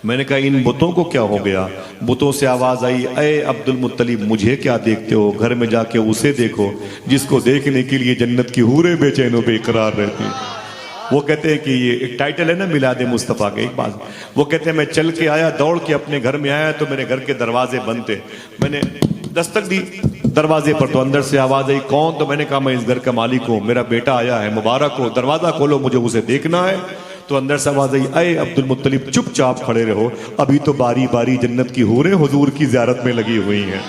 मैंने कहा इन बुतों को क्या हो गया? बुतों से आवाज आई, अरे अब्दुल मुत्तलिब मुझे क्या देखते हो, घर में जाके उसे देखो जिसको देखने के लिए जन्नत की हूरें बेचैनों बेकरार रहती हैं। वो कहते हैं कि ये एक टाइटल है ना मिलादे मुस्तफ़ा के, एक बात वो कहते हैं मैं चल के आया, दौड़ के अपने घर में आया तो मेरे घर के दरवाजे बंद थे। मैंने दस्तक दी दरवाजे पर तो अंदर से आवाज आई, कौन? तो मैंने कहा मैं इस घर का मालिक हूँ, मेरा बेटा आया है, मुबारक हो, दरवाजा खोलो मुझे उसे देखना है। तो अंदर से आवाज आई, अरे अब्दुल मुत्तलिब चुपचाप खड़े रहो, अभी तो बारी बारी जन्नत की हूरें हुजूर की ज़ियारत में लगी हुई हैं।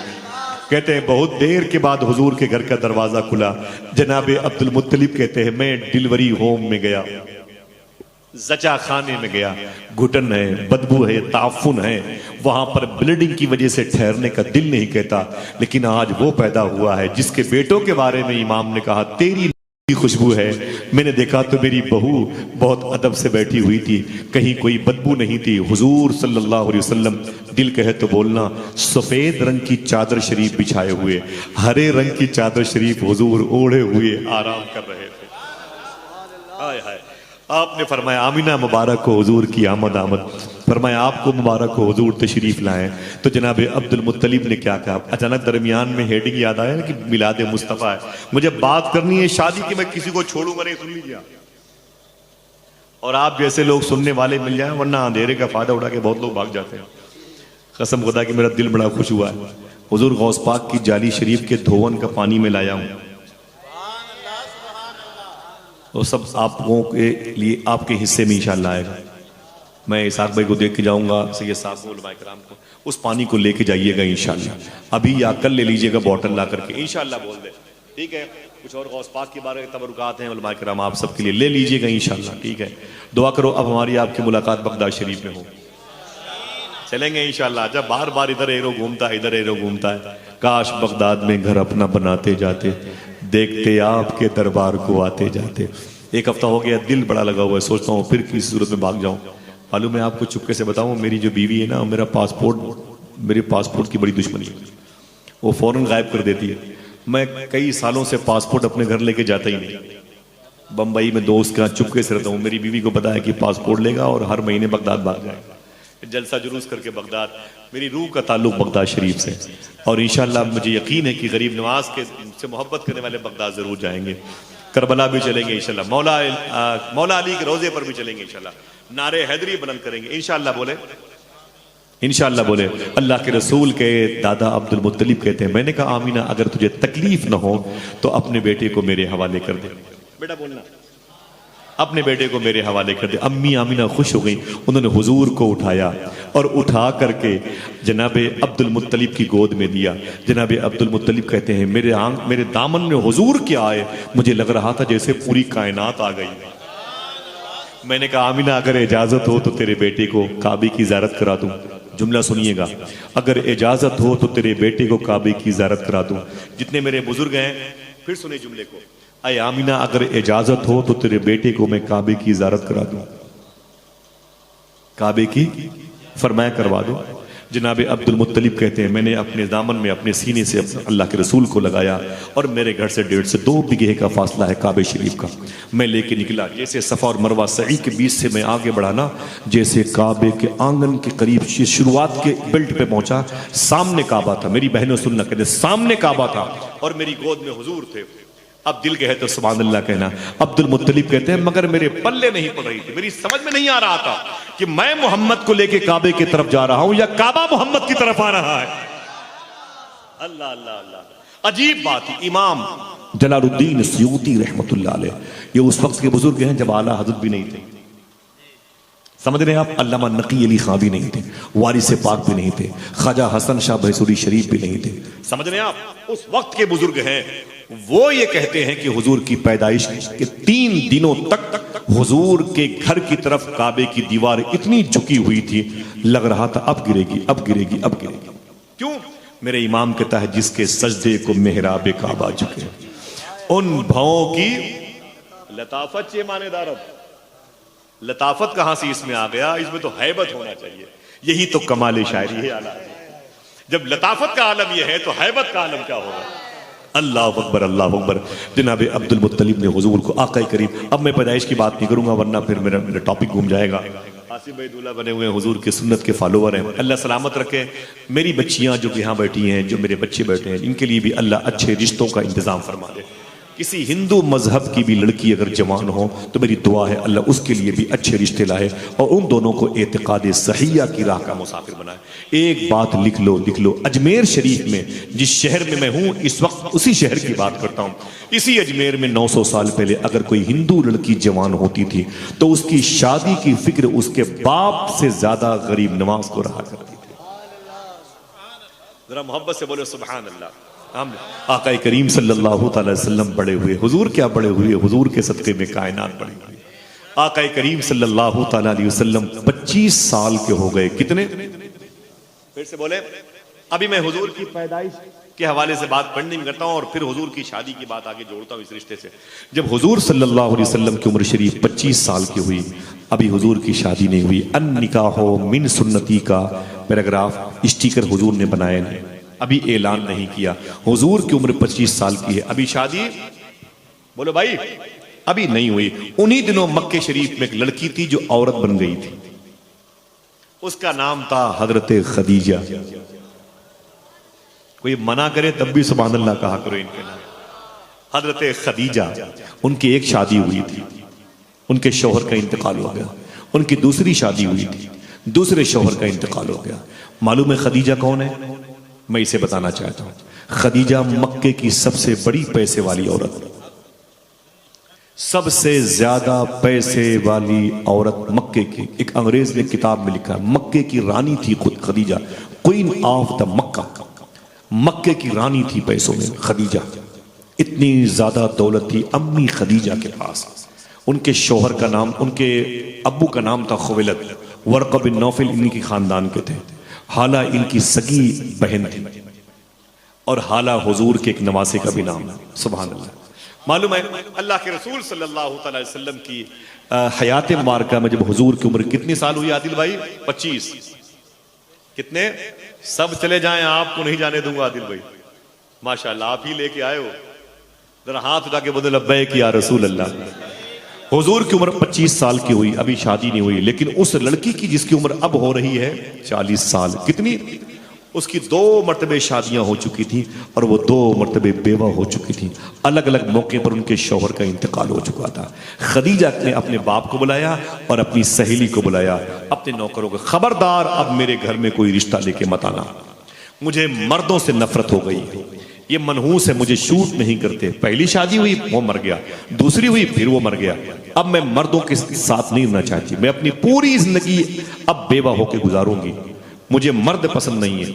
कहते हैं बहुत देर के बाद हुजूर के घर का दरवाजा खुला। जनाबे अब्दुल मुत्तलिब कहते हैं मैं डिलीवरी होम में गया, जचा खाने में गया, घुटन है, बदबू है, ताफुन है, वहां पर ब्लीडिंग की वजह से ठहरने का दिल नहीं कहता। लेकिन आज वो पैदा हुआ है जिसके बेटों के बारे में इमाम ने कहा तेरी खुशबू है। मैंने देखा तो मेरी बहू बहुत अदब से बैठी हुई थी, कहीं कोई बदबू नहीं थी। हुजूर सल्लल्लाहु अलैहि वसल्लम, दिल कहे तो बोलना, सफेद रंग की चादर शरीफ बिछाए हुए, हरे रंग की चादर शरीफ हुजूर ओढ़े हुए आराम कर रहे थे। हाय हाय, आपने फरमाया आमीना मुबारक हो हुजूर की आमद आमद, फरमाया आपको मुबारक हो हुजूर तशरीफ लाएं। तो जनाब अब्दुल मुत्तलिब ने क्या कहा? अचानक दरमियान में हेडिंग याद आया कि मिलाद मुस्तफ़ा है, मुझे बात करनी है शादी की, मैं किसी को छोड़ूंगा नहीं, सुन लीजिए। और आप जैसे लोग सुनने वाले मिल जाए, वरना अंधेरे का फायदा उठा के बहुत लोग भाग जाते हैं। कसम खुदा कि मेरा दिल बड़ा खुश हुआ है। हुजूर गौस पाक की जाली शरीफ के धोवन का पानी में लाया हूं, वो सब आप लोगों के लिए आपके हिस्से में इंशाल्लाह आएगा। मैं इसाक भाई को देख के जाऊंगा, सैयद साहब को, उलमाए किराम को, उस पानी को लेके जाइएगा इंशाल्लाह। अभी या कल ले लीजिएगा बॉटल ला करके, इंशाल्लाह बोल दे, ठीक है। कुछ और गौस पाक के बारे में तबरुकात हैं उलमाए किराम, आप सबके लिए ले लीजिएगा इंशाल्लाह, ठीक है। दुआ करो अब हमारी आपकी मुलाकात बगदाद शरीफ में हो, चलेंगे इंशाल्लाह। जब बार बार इधर एरो घूमता है, इधर एरो घूमता है, काश बगदाद में घर अपना बनाते जाते, देखते आपके दरबार को आते जाते। एक हफ्ता हो गया, दिल बड़ा लगा हुआ है, सोचता हूँ फिर किसी सूरत में भाग जाऊं। मालूम है आपको, चुपके से बताऊं, मेरी जो बीवी है ना, मेरे पासपोर्ट की बड़ी दुश्मनी है, वो फौरन गायब कर देती है। मैं कई सालों से पासपोर्ट अपने घर लेके जाता ही नहीं, बम्बई में दोस्त के यहाँ चुपके से रहता हूँ। मेरी बीवी को पता है कि पासपोर्ट लेगा और हर महीने बगदाद भाग जाएगा, जलसा जुलूस करके बगदाद। मेरी रूह का ताल्लुक बगदाद शरीफ से, और इंशाल्लाह मुझे यकीन है कि गरीब नवाज के से मोहब्बत करने वाले बगदाद जरूर जाएंगे। करबला भी चलेंगे इंशाल्लाह, मौला अली के रोजे पर भी चलेंगे इंशाल्लाह, नारे हैदरी बुलंद करेंगे इंशाल्लाह। बोले इंशाल्लाह बोले। अल्लाह के रसूल के दादा अब्दुल मुत्तलिब कहते हैं, मैंने कहा आमीना अगर तुझे तकलीफ ना हो तो अपने बेटे को मेरे हवाले कर दे। बेटा बोलना, अपने बेटे को मेरे हवाले कर दे। अम्मी आमीना खुश हो गई, उन्होंने हुजूर को उठाया और उठा करके जनाबे अब्दुल मुत्तलिब की गोद में दिया। जनाबे अब्दुल मुत्तलिब कहते हैं मेरे दामन में हुजूर के आए, मुझे लग रहा था जैसे पूरी कायनात आ गई। मैंने कहा आमीना अगर इजाजत हो तो तेरे बेटे को काबे की ज़ियारत करा दूं। जुमला सुनिएगा, अगर इजाजत हो तो तेरे बेटे को काबे की ज़ियारत करा दूं। जितने मेरे बुजुर्ग हैं फिर सुने जुमले को, अय आमीना अगर इजाजत हो तो तेरे बेटे को मैं काबे की ज़ियारत करा दूं। काबे की फरमाया करवा दो। जनाब अब्दुल मुत्तलिब कहते हैं मैंने अपने दामन में अपने सीने से अल्लाह के रसूल को लगाया और मेरे घर से 1.5 से 2 बिघे का फासला है काबे शरीफ का। मैं लेके निकला, जैसे सफ़ा और मरवा सई के बीच से मैं आगे बढ़ा ना, जैसे काबे के आंगन के करीब शुरुआत के बेल्ट पे पहुंचा, सामने काबा था। मेरी बहनों सुनना, कहते सामने काबा था और मेरी गोद में हुजूर थे। अब दिल कहे तो सुभान अल्लाह कहना। अब्दुल मुत्तलिब कहते हैं मगर मेरे पल्ले नहीं पड़ रही थी, मेरी समझ में नहीं आ रहा था कि मैं मोहम्मद को लेके काबे की तरफ जा रहा हूं या काबा मोहम्मद की तरफ आ रहा है। अल्लाह अल्लाह अल्लाह, अजीब बात है। इमाम जलालुद्दीन सयूती रहमतुल्लाह अलैह, ये उस वक्त के बुजुर्ग हैं जब आला हज़रत भी नहीं थे, समझ रहे हैं आप। अल्लामा नकी अली खां भी नहीं थे, वारिस पाक भी नहीं थे, ख्वाजा हसन शाह भैसूरी शरीफ भी नहीं थे, समझ रहे हैं आप। उस वक्त के बुजुर्ग हैं, वो ये कहते हैं कि हुजूर की पैदाइश के 3 दिनों तक हुजूर के घर की तरफ काबे की दीवार इतनी झुकी हुई थी, लग रहा था अब गिरेगी अब गिरेगी अब गिरेगी। क्यों? मेरे इमाम कहता है जिसके सजदे को मेहराब काबा झुके, उन भावों की लताफत ये मानेदारत। लताफत कहां से इसमें आ गया? इसमें तो हैबत होना चाहिए। यही तो कमाल शायरी है आला। जब लताफत का आलम यह है तो हैबत का आलम क्या होगा? अल्लाह अकबर अल्लाह अकबर। जनाब अब्दुल मुत्तलिब ने हुजूर को आका करीम, अब मैं पैदाइश की बात नहीं करूंगा वरना फिर मेरा टॉपिक घूम जाएगा। आसिफ भाई दूल्हा बने हुए हैं, हुजूर के सुन्नत के फॉलोवर हैं, अल्लाह सलामत रखे। मेरी बच्चियां जो यहाँ बैठी हैं, जो मेरे बच्चे बैठे हैं, इनके लिए भी अल्लाह अच्छे रिश्तों का इंतजाम फरमा दे। किसी हिंदू मजहब की भी लड़की अगर जवान हो तो मेरी दुआ है अल्लाह उसके लिए भी अच्छे रिश्ते लाए और उन दोनों को एतिकाद सहिया की राह का मुसाफिर बनाए। एक बात लिख लो, अजमेर शरीफ में जिस शहर में मैं हूं इस वक्त, उसी शहर की बात करता हूं, इसी अजमेर में 900 साल पहले अगर कोई हिंदू लड़की जवान होती थी तो उसकी शादी की फिक्र उसके बाप से ज्यादा गरीब नवाज को रहा करती थी। जरा मोहब्बत से बोलो सुभान अल्लाह। हम आका करीम सल्लल्लाहु अलैहि वसल्लम बड़े हुए, हुजूर क्या बड़े हुए, हुजूर के सदक़े में कायनात बड़ी हुई। आका करीम सल्लल्लाहु अलैहि वसल्लम 25 साल के हो गए। कितने? फिर से बोले। अभी मैं हुजूर की पैदाइश के हवाले से बात पढ़ने में करता हूं और फिर हुजूर की शादी की बात आगे जोड़ता हूं इस रिश्ते से। जब हुजूर सल्लल्लाहु अलैहि वसल्लम की उम्र शरीफ 25 साल की हुई, अभी हुजूर की शादी नहीं हुई। अन निकाहो मिन सुन्नती का पैराग्राफ स्टिकर हुजूर ने बनाए नहीं, अभी ऐलान नहीं किया। हुजूर की उम्र 25 साल की है, अभी शादी बोलो भाई अभी नहीं हुई। उन्हीं दिनों मक्के शरीफ में एक लड़की थी जो औरत बन गई थी, उसका नाम था हजरत खदीजा। कोई मना करे तब भी सुभान अल्लाह कहा करो इनके नाम। हजरत खदीजा, उनकी एक शादी हुई थी, उनके शौहर का इंतकाल हो गया। उनकी दूसरी शादी हुई थी, दूसरे शौहर का इंतकाल हो गया। मालूम है खदीजा कौन है? मैं इसे बताना चाहता हूं। खदीजा मक्के की सबसे बड़ी पैसे वाली औरत, सबसे ज्यादा पैसे वाली औरत मक्के की। एक अंग्रेज ने किताब में लिखा, मक्के की रानी थी खुद खदीजा, क्वीन ऑफ द मक्का। मक्के की रानी थी पैसों में खदीजा, इतनी ज्यादा दौलत थी अम्मी खदीजा के पास। उनके शौहर का नाम, उनके अब्बू का नाम था खुवैलद, वर्क़ा बिन नौफल इनकी खानदान के थे। हाला इनकी सगी बहन थी और हाला हुजूर के एक नवासे का भी नाम है। सुभान अल्लाह। मालूम है अल्लाह के रसूल सल्लल्लाहु अलैहि वसल्लम की हयात मुबारका में जब हुजूर की उम्र कितनी साल हुई आदिल भाई? 25। कितने? सब चले जाएं, आपको नहीं जाने दूंगा आदिल भाई। माशाअल्लाह आप ही लेके आए हो, जरा हाथ उठा के बोले लब्बैक या रसूल अल्लाह। हुजूर की उम्र 25 साल की हुई, अभी शादी नहीं हुई, लेकिन उस लड़की की जिसकी उम्र अब हो रही है 40 साल, कितनी? उसकी 2 मरतबे शादियां हो चुकी थी और वो 2 मरतबे बेवा हो चुकी थी। अलग अलग मौके पर उनके शौहर का इंतकाल हो चुका था। खदीजा ने अपने बाप को बुलाया और अपनी सहेली को बुलाया, अपने नौकरों को, खबरदार अब मेरे घर में कोई रिश्ता लेके मत आना, मुझे मर्दों से नफरत हो गई, ये मनहूस है, मुझे शूट नहीं करते। पहली शादी हुई वो मर गया, दूसरी हुई फिर वो मर गया, अब मैं मर्दों के साथ नहीं रहना चाहती, मैं अपनी पूरी जिंदगी अब बेवा होकर गुजारूंगी, मुझे मर्द पसंद नहीं है।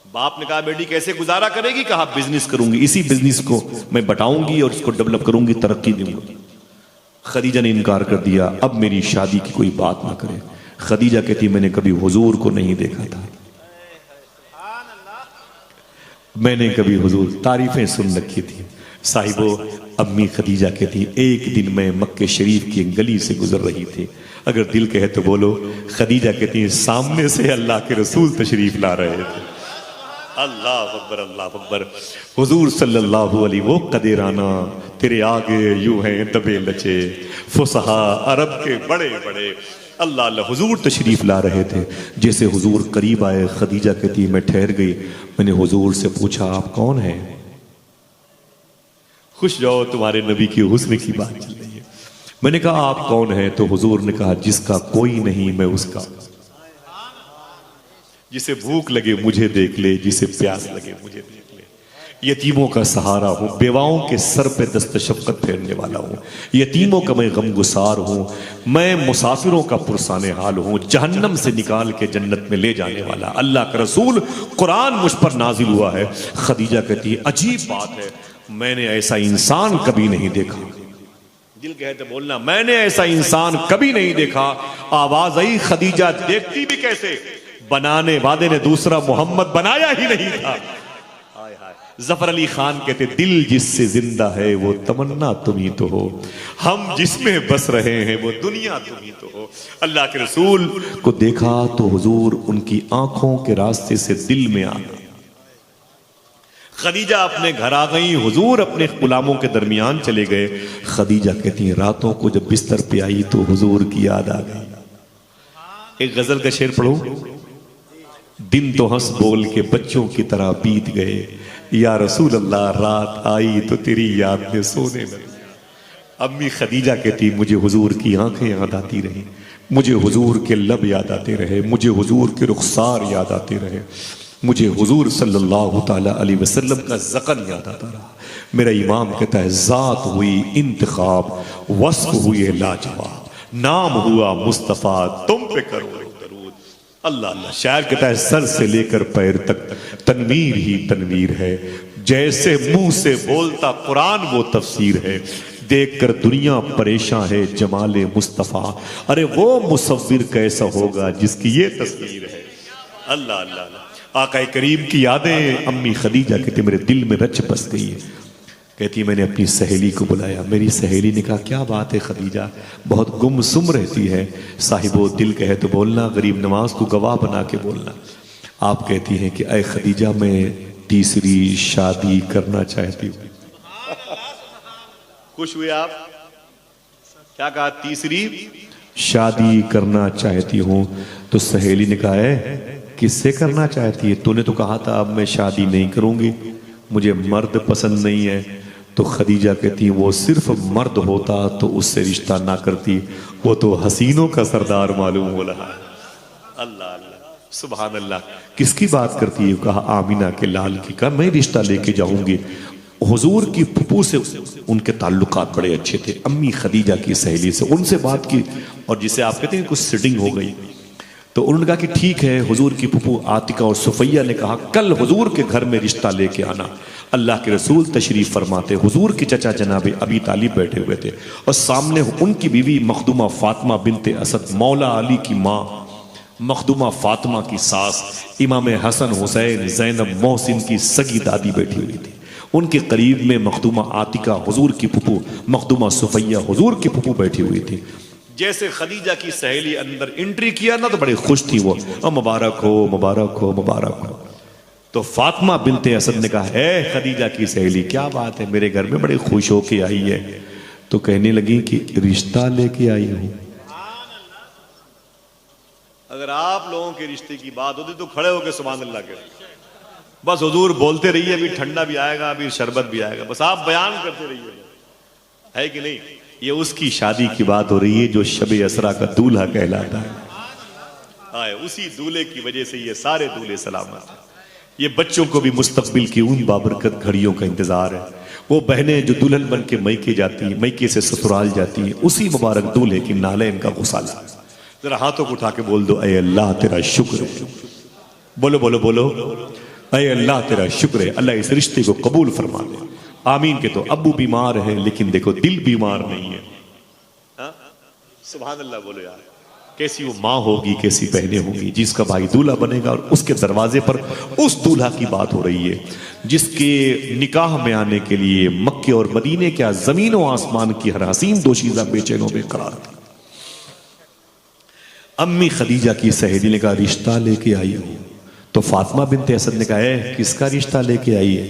बाप ने कहा बेटी कैसे गुजारा करेगी? कहा बिजनेस करूंगी, इसी बिजनेस को मैं बटाऊंगी और इसको डेवलप करूंगी, तरक्की दूंगी। खदीजा ने इनकार कर दिया, अब मेरी शादी की कोई बात ना करे। खदीजा कहती मैंने कभी हुजूर को नहीं देखा था, मैंने कभी हुजूर तारीफें सुन रखी थी। साहिबो अम्मी खदीजा कहती एक दिन मैं मक्के शरीफ की गली से गुजर रही थी, अगर दिल कहे तो बोलो। खदीजा कहती सामने से अल्लाह के रसूल तशरीफ ला रहे थे। अल्लाह अकबर, अल्लाह अकबर। हुजूर सल्लल्लाहु अलैहि वो कदेराना तेरे आगे यूं हैं दबे लचे, फुसहा अरब के बड़े बड़े। अल्लाह अल्लाह, हुजूर तशरीफ ला रहे थे। जैसे हुजूर करीब आए, खदीजा कहती मैं ठहर गई। मैंने हुजूर से पूछा आप कौन हैं? खुश जाओ तुम्हारे नबी की हुस्न की बात चल रही है। मैंने कहा आप कौन हैं? तो हुजूर ने कहा जिसका कोई नहीं मैं उसका, जिसे भूख लगे मुझे देख ले, जिसे प्यास लगे मुझे देख ले। यतीमों का सहारा हूं, बेवाओं के सर पे दस्त शफकत फेरने वाला हूं, यतीमों का मैं गमगुसार हूं, मैं मुसाफिरों का पुरसाने हाल हूं, जहन्नम से निकाल के जन्नत में ले जाने वाला अल्लाह का रसूल, कुरान मुझ पर नाजिल हुआ है। खदीजा कहती है अजीब बात है, मैंने ऐसा इंसान कभी नहीं देखा। दिल कहे तो बोलना, मैंने ऐसा इंसान कभी नहीं देखा। आवाज आई खदीजा देखती भी कैसे, बनाने वाले ने दूसरा मोहम्मद बनाया ही नहीं था। जफर अली खान कहते दिल जिससे जिंदा है वो तमन्ना तुम ही तो हो, हम जिसमें बस रहे हैं वो दुनिया तुम ही तो हो। अल्लाह के रसूल को देखा तो हुजूर उनकी आंखों के रास्ते से दिल में आ गए। खदीजा अपने घर आ गई, हुजूर अपने गुलामों के दरमियान चले गए। खदीजा कहती हैं रातों को जब बिस्तर पे आई तो हुजूर की याद आ गई। एक गजल का शेर पढ़ूं। दिन तो हंस बोल के बच्चों की तरह बीत गए, या रसूल अल्लाह रात आई तो तेरी याद में सोने लगे। अम्मी खदीजा कहती मुझे हुजूर की आंखें याद आती रही, मुझे हुजूर के लब याद आते रहे, मुझे हुजूर के रुखसार याद आते रहे, मुझे हुजूर सल्लल्लाहु ताला अलैहि वसल्लम का ज़क़न याद आता रहा। मेरा इमाम कहता है ज़ात हुई इंतखाब, वस्फ़ हुए लाजवाब, नाम हुआ मुस्तफ़ा, तुम पे करो दरूद। अल्लाह अल्लाह। शायर कहता है सर से लेकर पैर तक तनवीर ही तनवीर है, जैसे मुंह से बोलता कुरान वो तफसीर है। देखकर दुनिया परेशान है जमाले मुस्तफ़ा, अरे वो मुसव्विर कैसा होगा जिसकी ये तस्वीर है। अल्लाह अल्लाह अल्लाह। आका करीम की यादें अम्मी खदीजा कहती मेरे दिल में रच बस गई है। कहती मैंने अपनी सहेली को बुलाया, मेरी सहेली ने कहा क्या बात है खदीजा, बहुत गुमसुम रहती है, साहिबो दिल कहे तो बोलना, गरीब नवाज को गवाह बना के बोलना। आप कहती हैं कि अय खदीजा मैं तीसरी शादी करना चाहती हूँ। खुश हुए आप? क्या कहा? तीसरी शादी करना चाहती हूँ। तो सहेली ने कहा है किससे करना चाहती है? तूने तो कहा था अब मैं शादी नहीं करूंगी, मुझे मर्द पसंद नहीं है। तो खदीजा कहती वो सिर्फ मर्द होता तो उससे रिश्ता ना करती, वो तो हसीनों का सरदार मालूम हो रहा है। अल्लाह अल्लाह सुभान अल्लाह। किसकी बात करती है? कहा आमिना के लाल की। कहा मैं रिश्ता लेके जाऊंगी। हुजूर की फूफू से उनके ताल्लुकात बड़े अच्छे थे, अम्मी खदीजा की सहेली से, उनसे बात की और जिसे आप कहते हैं कुछ सिटिंग हो गई। तो उन्होंने कहा कि ठीक है। हुजूर की फूफू आतिका और सुफैया ने कहा कल हुजूर के घर में रिश्ता लेके आना। अल्लाह के रसूल तशरीफ फरमाते, हुजूर के चचा जनाबे अबी तालिब बैठे हुए थे और सामने उनकी बीवी मखदूमा फातिमा बिनते असद, मौला अली की माँ मखदूमा फातिमा की सास, इमाम हसन हुसैन ज़ैनब मोहसिन की सगी दादी बैठी हुई थी। उनके करीब में मखदूमा आतिका हुजूर की फूफू, मखदूमा सुफैया हुजूर की फूफू बैठी हुई थी। जैसे खदीजा की सहेली अंदर एंट्री किया ना तो बड़े खुश थी वो, मुबारक हो मुबारक हो मुबारक हो। तो फातिमा बिनते असद ने कहा है खदीजा की सहेली क्या बात है, मेरे घर में बड़े खुश होके आई है। तो कहने लगी कि रिश्ता लेके आई हूं। अगर आप लोगों के रिश्ते की बात होती तो खड़े होकर सुभान अल्लाह के, बस हुजूर बोलते रहिए, अभी ठंडा भी आएगा, अभी शरबत भी आएगा, बस आप बयान करते रहिए, है कि नहीं? ये उसकी शादी की बात हो रही है जो शबे असरा का दूल्हा कहलाता है। आए उसी दूल्हे की वजह से ये सारे दूल्हे सलामत हैं। ये बच्चों को भी मुस्तकबिल की उन बाबरकत घड़ियों का इंतजार है। वो बहनें जो दुल्हन बन के मैके जाती हैं, मैके से ससुराल जाती हैं, उसी मुबारक दूल्हे की नालैन का गुसाला। जरा हाथों को उठा के बोल दो ऐ अल्लाह तेरा शुक्र। बोलो बोलो बोलो ऐ अल्लाह तेरा शुक्र है, अल्लाह इस रिश्ते को कबूल फरमा दे। आमीन के। तो अब्बू बीमार है लेकिन देखो दिल बीमार नहीं है। सुभान अल्लाह बोलो यार। कैसी वो माँ होगी, कैसी बहनें होंगी जिसका भाई दूल्हा बनेगा और उसके दरवाजे पर उस दूल्हा की बात हो रही है जिसके निकाह में आने के लिए मक्के और मदीने क्या जमीन और आसमान की हर हसीन दोशीज़ा बेचैनों बेकरार थी। अम्मी खदीजा की सहेली ने कहा रिश्ता लेके आई हूं। तो फातिमा बिनते असद ने कहा है किसका रिश्ता लेके आई है?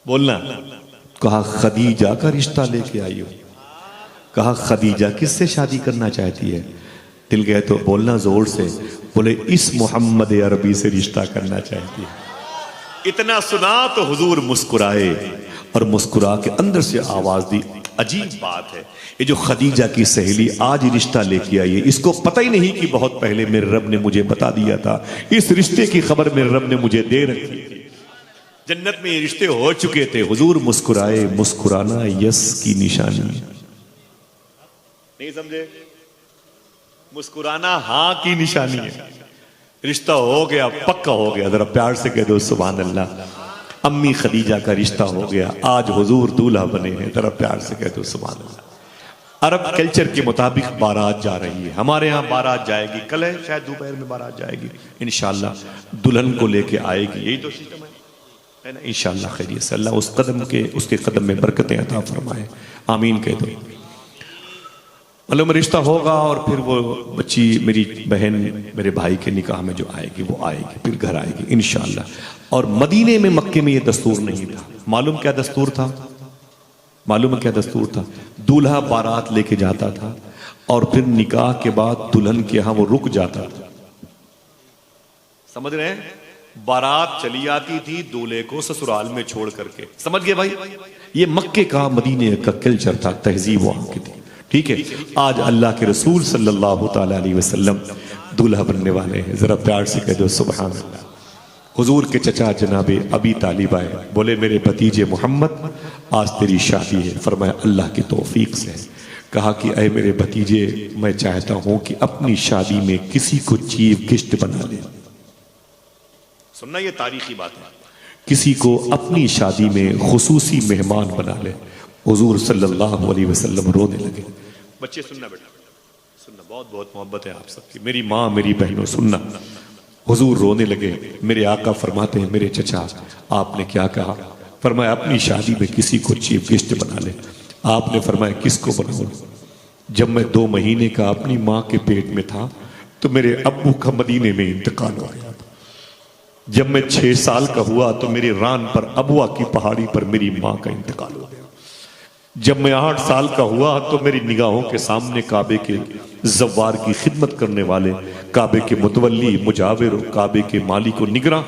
बोलना। कहा खदीजा का रिश्ता लेके आई हूं। कहा खदीजा किससे शादी करना चाहती है? दिल गए तो बोलना जोर से, बोले इस मोहम्मद अरबी से रिश्ता करना चाहती है। इतना सुना तो हुजूर मुस्कुराए और मुस्कुरा के अंदर से आवाज दी, अजीब बात है, ये जो खदीजा की सहेली आज रिश्ता लेके आई है, इसको पता ही नहीं कि बहुत पहले मेरे रब ने मुझे बता दिया था, इस रिश्ते की खबर मेरे रब ने मुझे दे रखी थी, जन्नत में ये रिश्ते हो चुके थे। हुजूर मुस्कुराए, मुस्कुराना यस की निशानी है। नहीं समझे? मुस्कुराना हाँ की निशानी है। रिश्ता हो गया, पक्का हो गया, जरा प्यार से कह दो सुभान अल्लाह। अम्मी खदीजा का रिश्ता हो गया, आज हुजूर दूल्हा बने हैं, जरा प्यार से कह दो सुभान अल्लाह। अरब कल्चर के मुताबिक बारात जा रही है, हमारे यहाँ बारात जाएगी, कल है शायद दोपहर में बारात जाएगी, इंशाल्लाह दुल्हन को लेके आएगी, यही तो सिस्टम है ना। इंशाल्लाह खैरियत से अल्लाह उस कदम के उसके कदम में बरकतें अता फरमाए, आमीन कह दो। मालूम रिश्ता होगा और फिर वो बच्ची मेरी बहन मेरे भाई के निकाह में जो आएगी वो आएगी, फिर घर आएगी इंशाल्लाह। और मदीने में मक्के में ये दस्तूर नहीं था। मालूम क्या दस्तूर था? मालूम क्या दस्तूर था? दूल्हा बारात लेके जाता था और फिर निकाह के बाद दुल्हन के यहां वो रुक जाता था। समझ रहे हैं? बारात चली आती थी दूल्हे को ससुराल में छोड़ करके। समझ गए भाई? ये मक्के का मदीने का कल्चर था, तहजीब वहां की थी। ठीक है, आज अल्लाह के रसूल सल्लल्लाहु ताला अलैहि वसल्लम दूल्हा बनने वाले हैं। जरा प्यार से कह दो सुभान अल्लाह। हुजूर के चचा जनाबे अबी तालिब आए, बोले मेरे भतीजे मोहम्मद आज तेरी शादी है। फरमाया अल्लाह की तौफीक से। कहा कि अय मेरे भतीजे, मैं चाहता हूं कि अपनी शादी में किसी को चीफ गेस्ट बना ले। सुनना, ये तारीखी बात है। किसी को अपनी शादी में खुसूसी मेहमान बना ले। हुजूर सल्लल्लाहु अलैहि वसल्लम रोने लगे। बच्चे सुनना बेटा, सुनना, बहुत बहुत मोहब्बत है आप सबकी। मेरी माँ, मेरी बहनों, सुनना। हुजूर रोने लगे। मेरे आका फरमाते हैं मेरे चचा आपने क्या कहा? फरमाया अपनी शादी में किसी को चीफ गेस्ट बना ले। आपने फरमाया किसको बनाऊं? जब मैं 2 महीने का अपनी माँ के पेट में था तो मेरे अब्बू का मदीने में इंतकाल हो गया। जब मैं 6 साल का हुआ तो मेरे रान पर अबुआ की पहाड़ी पर मेरी माँ का इंतकाल हो गया। जब मैं 8 साल का हुआ तो मेरी निगाहों के सामने काबे के जव्वार की खिदमत करने वाले, काबे के मुतवल्ली, मुजाविर, काबे के मालिक और निगरां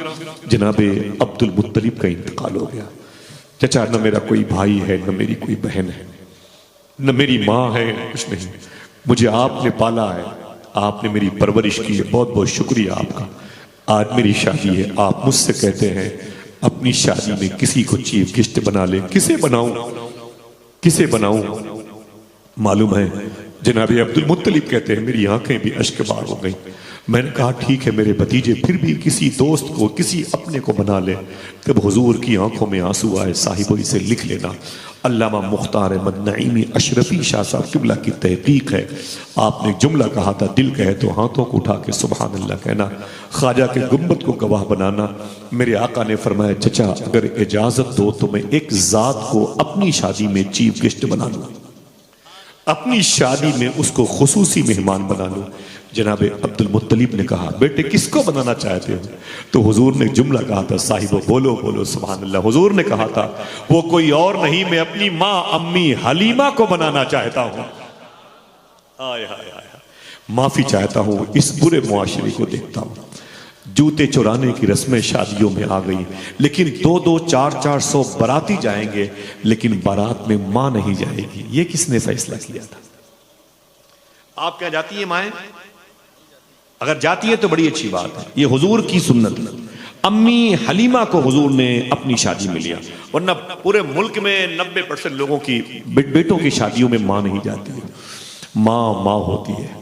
जनाबे अब्दुल मुत्तलिब का इंतकाल हो गया। चचा, न मेरा कोई भाई है, न मेरी कोई बहन है, न मेरी माँ है, कुछ नहीं। मुझे आपने पाला है, आपने मेरी परवरिश की है, बहुत बहुत शुक्रिया आपका। आज मेरी शादी है, आप मुझसे कहते हैं अपनी शादी में किसी को चीफ गेस्ट बना ले। किसे बनाऊं? किसे बनाऊं? मालूम है जनाबे अब्दुल मुत्तलिब कहते हैं मेरी आंखें भी अश्कबार हो गई। मैंने कहा ठीक है मेरे भतीजे, फिर भी किसी दोस्त को, किसी अपने को बना ले। तब हुजूर की आंखों में आंसू आए। साहिबो इसे लिख लेना। अल्लामा मुख्तार अहमद नईमी अशरफी शाह साहब किबला की तहकीक है। आपने जुमला कहा था, दिल कहे तो हाथों को उठा के सुभान अल्लाह कहना, ख्वाजा के गुंबद को गवाह बनाना। मेरे आका ने फरमाया चचा अगर इजाजत दो तो मैं एक जात को अपनी शादी में चीफ गेस्ट बना लूं, अपनी शादी में उसको खुसूसी मेहमान बना लूं। जनाबे अब्दुल मुत्तलिब ने कहा बेटे किसको बनाना चाहते हो? तो हुजूर ने जुमला कहा था, साहिबो बोलो बोलो सुभान अल्लाह। हुजूर ने कहा था वो कोई और नहीं, मैं अपनी माँ अम्मी हलीमा को बनाना चाहता हूं। आय हाय हाय, माफी चाहता हूं, इस बुरे मुआशरे को देखता हूं। जूते चुराने की रस्में शादियों में आ गई, लेकिन 2-2, 4-400 बाराती जाएंगे, लेकिन बारात में मां नहीं जाएगी। ये किसने फैसला किया था? आप क्या जाती है माएं? अगर जाती है तो बड़ी अच्छी बात है, ये हुजूर की सुन्नत है। अम्मी हलीमा को हुजूर ने अपनी शादी में लिया, वरना पूरे मुल्क में 90% लोगों की बेटों की शादियों में मां नहीं जाती है। मां मां होती है।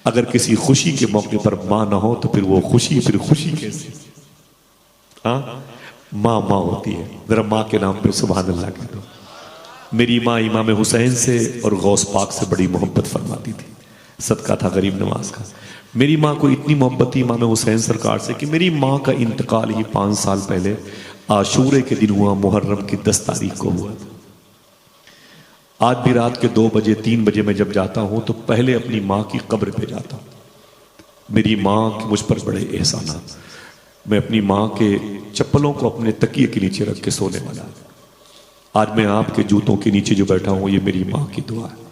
अगर किसी खुशी के मौके पर मां ना हो तो फिर वो खुशी, फिर खुशी कैसे? हाँ, मां मां होती है। जरा मां के नाम पे सुभान अल्लाह कह दो। मेरी माँ इमाम हुसैन से और गौस पाक से बड़ी मोहब्बत फरमाती थी। सदका था गरीब नवाज का। मेरी माँ को इतनी मोहब्बत थी इमाम हुसैन सरकार से कि मेरी माँ का इंतकाल ही 5 साल पहले आशूरे के दिन हुआ, मुहर्रम की 10 तारीख को हुआ। आज भी रात के 2 बजे 3 बजे मैं जब जाता हूं तो पहले अपनी माँ की कब्र पे जाता हूं। मेरी माँ के मुझ पर बड़े एहसानात। मैं अपनी माँ के चप्पलों को अपने तकिए के नीचे रख के सोने वाला। आज मैं आपके जूतों के नीचे जो बैठा हूं ये मेरी माँ की दुआ है।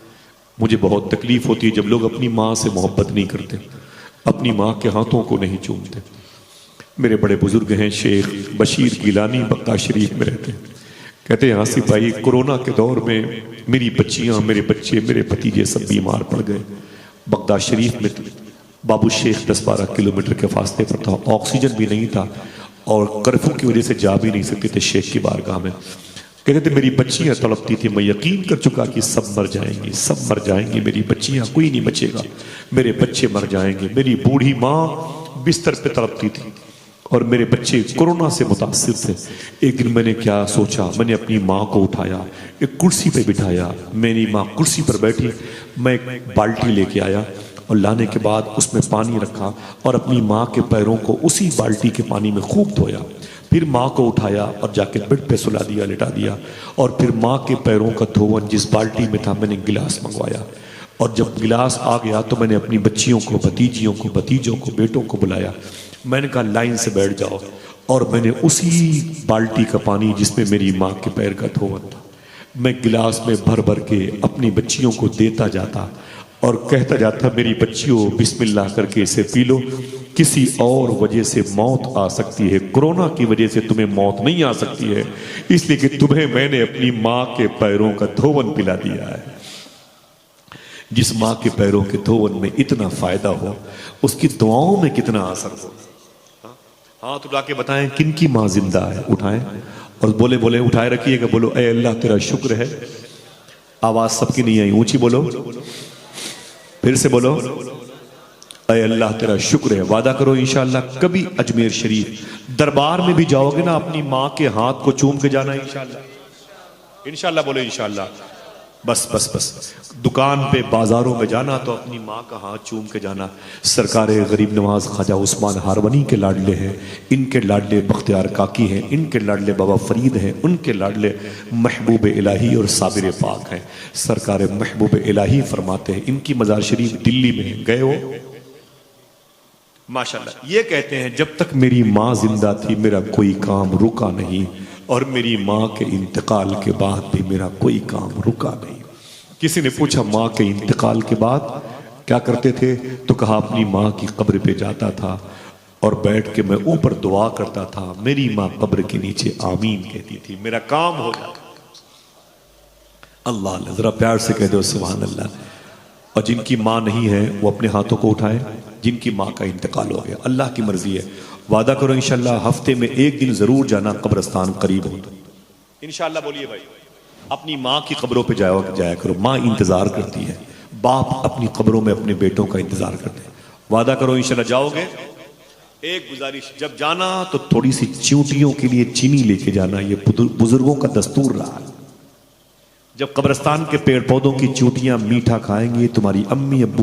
मुझे बहुत तकलीफ होती है जब लोग अपनी माँ से मोहब्बत नहीं करते, अपनी माँ के हाथों को नहीं चूमते। मेरे बड़े बुजुर्ग हैं शेख बशीर गिलानी, बक्का शरीफ में रहते हैं। कहते हैं आसिफ भाई कोरोना के दौर में मेरी बच्चियां, मेरे बच्चे, मेरे भतीजे सब बीमार पड़ गए। बगदाद शरीफ में बाबू शेख 10-12 किलोमीटर के फासले पर था, ऑक्सीजन भी नहीं था और कर्फ्यू की वजह से जा भी नहीं सकते थे शेख की बारगाह में। कहते थे मेरी बच्चियां तड़पती थी, मैं यकीन कर चुका कि सब मर जाएंगी, सब मर जाएंगी, मेरी बच्चियां, कोई नहीं बचेगा, मेरे बच्चे मर जाएंगे। मेरी बूढ़ी माँ बिस्तर पे तड़पती थी और मेरे बच्चे कोरोना से मुतासिर थे। एक दिन मैंने क्या सोचा, मैंने अपनी माँ को उठाया, एक कुर्सी पे बिठाया, मेरी माँ कुर्सी पर बैठी, मैं एक बाल्टी लेके आया और लाने के बाद उसमें पानी रखा और अपनी माँ के पैरों को उसी बाल्टी के पानी में खूब धोया। फिर माँ को उठाया और जाके बेड पे सुला दिया, लिटा दिया और फिर माँ के पैरों का धोवन जिस बाल्टी में था मैंने गिलास मंगवाया और जब गिलास आ गया तो मैंने अपनी बच्चियों को, भतीजियों को, भतीजों को, बेटों को बुलाया। मैंने कहा लाइन से बैठ जाओ और मैंने उसी बाल्टी का पानी जिसमें मेरी माँ के पैर का धोवन था मैं गिलास में भर भर के अपनी बच्चियों को देता जाता और कहता जाता मेरी बच्चियों बिस्मिल्लाह करके इसे पी लो, किसी और वजह से मौत आ सकती है, कोरोना की वजह से तुम्हें मौत नहीं आ सकती है, इसलिए कि तुम्हें मैंने अपनी माँ के पैरों का धोवन पिला दिया है। जिस माँ के पैरों के धोवन में इतना फायदा हो, उसकी दुआओं में कितना असर हो। हाथ उठा के बताएं किन की माँ जिंदा है, उठाएं और बोले बोले उठाए रखिएगा, बोलो ऐ अल्लाह तेरा शुक्र है। आवाज सबकी नहीं आई, ऊंची बोलो, फिर से बोलो, ऐ अल्लाह तेरा शुक्र है। वादा करो इंशाअल्लाह कभी अजमेर शरीफ दरबार में भी जाओगे ना, अपनी माँ के हाथ को चूम के जाना इंशाअल्लाह। इंशाअल्लाह बोलो इंशाअल्लाह। बस बस बस दुकान पे बाजारों में जाना तो अपनी माँ का हाथ चूम के जाना। सरकार गरीब नवाज ख्वाजा उस्मान हारवनी के लाडले हैं, इनके लाडले बख्तियार काकी हैं, इनके लाडले बाबा फरीद हैं, उनके लाडले महबूब इलाही और साबिर पाक हैं। सरकार महबूब इलाही फरमाते हैं, इनकी मज़ार शरीफ दिल्ली में गए हो माशाल्लाह। ये कहते हैं जब तक मेरी माँ जिंदा थी मेरा कोई काम रुका नहीं, और मेरी माँ के इंतकाल के बाद भी मेरा कोई काम रुका नहीं। किसी ने पूछा माँ के इंतकाल के बाद क्या करते थे, तो कहा अपनी माँ की कब्र पे जाता था और बैठ के मैं ऊपर दुआ करता था, मेरी माँ कब्र के नीचे आमीन कहती थी, मेरा काम हो जाता। अल्लाह, जरा प्यार से कह दो सुभान अल्लाह। और जिनकी माँ नहीं है वो अपने हाथों को उठाएं, जिनकी माँ का इंतकाल हो गया, अल्लाह की मर्जी है। वादा करो इंशाल्लाह हफ्ते में एक दिन जरूर जाना, कब्रिस्तान करीब हो तो इंशाल्लाह। बोलिए भाई, अपनी माँ की कब्रों पे जाया करो, माँ इंतजार करती है, बाप अपनी कब्रों में अपने बेटों का इंतजार करते हैं। वादा करो इंशाल्लाह जाओगे। एक गुजारिश, जब जाना तो थोड़ी सी चींटियों के लिए चीनी लेके जाना, ये बुजुर्गों का दस्तूर रहा है। जब कब्रिस्तान के पेड़ पौधों की चींटियां मीठा खाएंगी, तुम्हारी अम्मी अब्बू